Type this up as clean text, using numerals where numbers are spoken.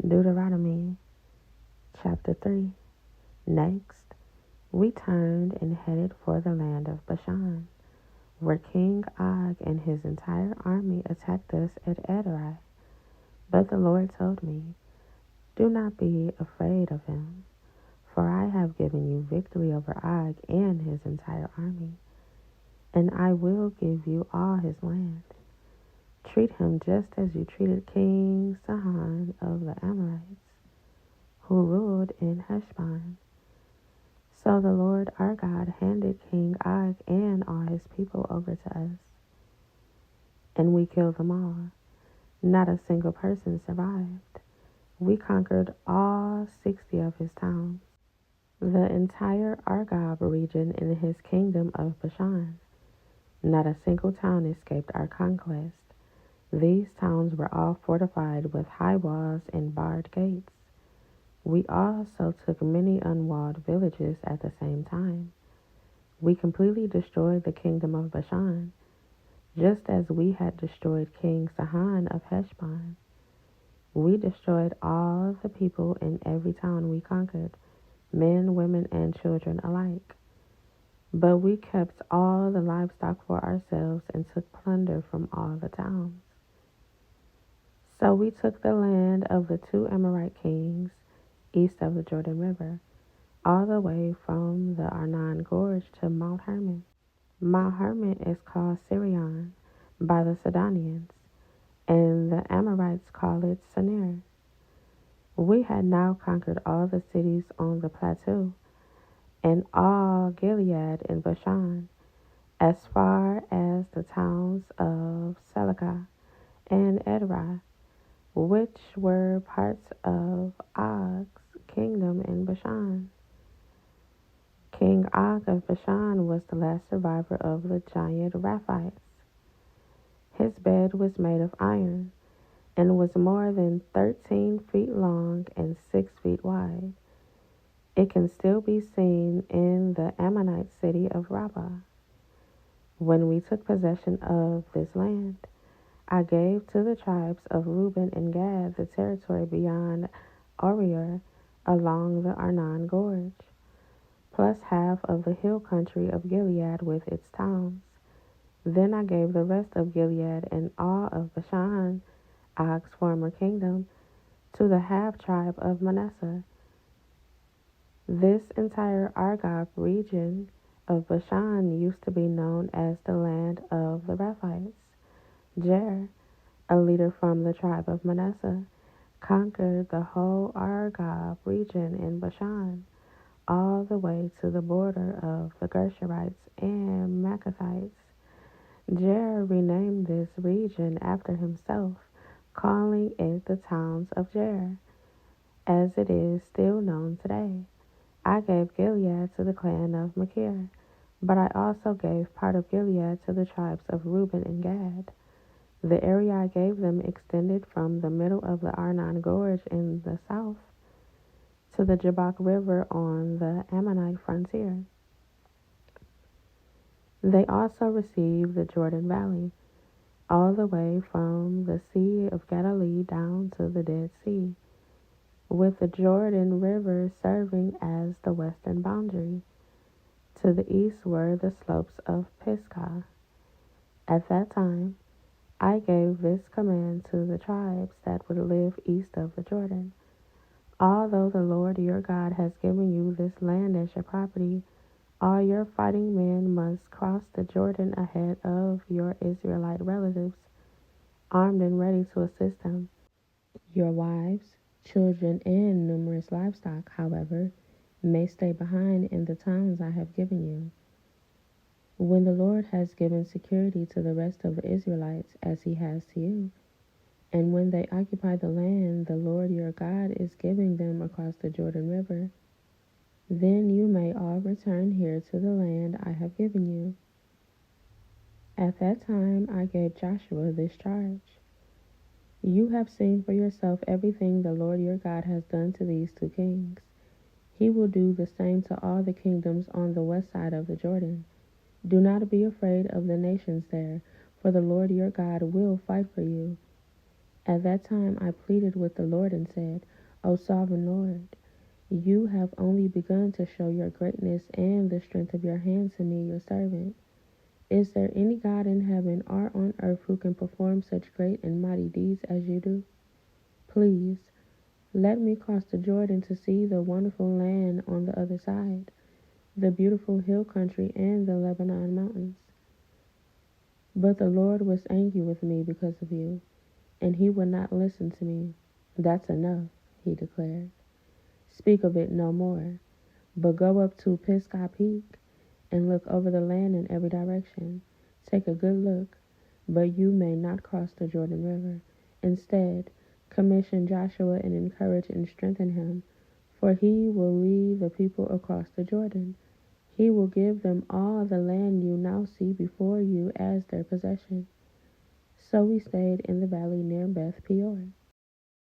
Deuteronomy chapter 3. Next, we turned and headed for the land of Bashan, where King Og and his entire army attacked us at Edrei. But the Lord told me, "Do not be afraid of him, for I have given you victory over Og and his entire army, and I will give you all his land. Treat him just as you treated King Sihon of the Amorites, who ruled in Heshbon." So the Lord our God handed King Og and all his people over to us, and we killed them all. Not a single person survived. We conquered all 60 of his towns, the entire Argob region in his kingdom of Bashan. Not a single town escaped our conquest. These towns were all fortified with high walls and barred gates. We also took many unwalled villages at the same time. We completely destroyed the kingdom of Bashan, just as we had destroyed King Sihon of Heshbon. We destroyed all the people in every town we conquered, men, women, and children alike. But we kept all the livestock for ourselves and took plunder from all the towns. So we took the land of the 2 Amorite kings east of the Jordan River, all the way from the Arnon Gorge to Mount Hermon. Mount Hermon is called Sirion by the Sidonians, and the Amorites call it Senir. We had now conquered all the cities on the plateau, and all Gilead and Bashan, as far as the towns of Selecah and Edrei, which were parts of Og's kingdom in Bashan. King Og of Bashan was the last survivor of the giant Raphites. His bed was made of iron and was more than 13 feet long and 6 feet wide. It can still be seen in the Ammonite city of Rabbah. When we took possession of this land, I gave to the tribes of Reuben and Gad the territory beyond Orior along the Arnon Gorge, plus half of the hill country of Gilead with its towns. Then I gave the rest of Gilead and all of Bashan, Og's former kingdom, to the half-tribe of Manasseh. This entire Argob region of Bashan used to be known as the land of the Rephites. Jair, a leader from the tribe of Manasseh, conquered the whole Argob region in Bashan, all the way to the border of the Gershurites and Maccathites. Jair renamed this region after himself, calling it the towns of Jair, as it is still known today. I gave Gilead to the clan of Machir, but I also gave part of Gilead to the tribes of Reuben and Gad. The area I gave them extended from the middle of the Arnon Gorge in the south to the Jabbok River on the Ammonite frontier. They also received the Jordan Valley, all the way from the Sea of Galilee down to the Dead Sea, with the Jordan River serving as the western boundary. To the east were the slopes of Pisgah. At that time, I gave this command to the tribes that would live east of the Jordan. Although the Lord your God has given you this land as your property, all your fighting men must cross the Jordan ahead of your Israelite relatives, armed and ready to assist them. Your wives, children, and numerous livestock, however, may stay behind in the towns I have given you. When the Lord has given security to the rest of the Israelites, as he has to you, and when they occupy the land the Lord your God is giving them across the Jordan River, then you may all return here to the land I have given you. At that time I gave Joshua this charge. You have seen for yourself everything the Lord your God has done to these 2 kings. He will do the same to all the kingdoms on the west side of the Jordan. Do not be afraid of the nations there, for the Lord your God will fight for you. At that time I pleaded with the Lord and said, O sovereign Lord, you have only begun to show your greatness and the strength of your hand to me, your servant. Is there any God in heaven or on earth who can perform such great and mighty deeds as you do? Please, let me cross the Jordan to see the wonderful land on the other side, the beautiful hill country and the Lebanon mountains. But the Lord was angry with me because of you, and he would not listen to me. That's enough, he declared. Speak of it no more, but go up to Pisgah Peak and look over the land in every direction. Take a good look, but you may not cross the Jordan River. Instead, commission Joshua and encourage and strengthen him, for he will lead the people across the Jordan. He will give them all the land you now see before you as their possession. So we stayed in the valley near Beth Peor.